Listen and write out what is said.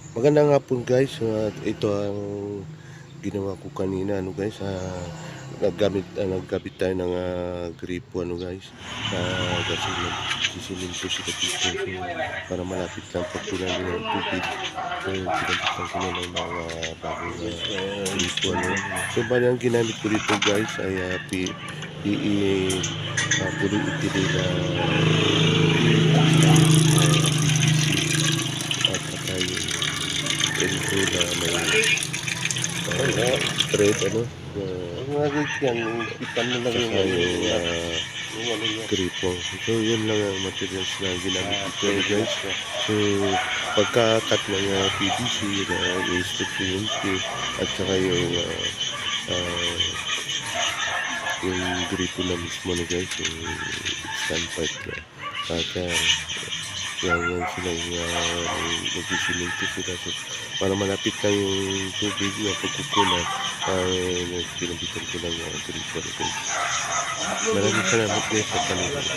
Magandang hapon guys, ito ang ginawa ko kanina guys, naggamit tayo ng gripo guys, kasi nagsisiminto sila dito, so para malapit lang pagkulan din ng tubig, so sinabitan ko na ng mga bagong gripo So bali ang ginamit ko dito guys ay PE polyethylene at saka yung ito na may thread Mga guys yan, ipan na lang saka yung ano niya. gripo. So yun lang ang materials na ginamit dito guys. So pagka-cut ng PVC na i-strip at saka yung gripo na mismo guys, yung standpipe na. At yan silang nagsisimento sila. So, para malapit lang yung tubig na pagkukunan, pinabitan ko lang yung gripo na guys. Maraming salamat guys sa panunod.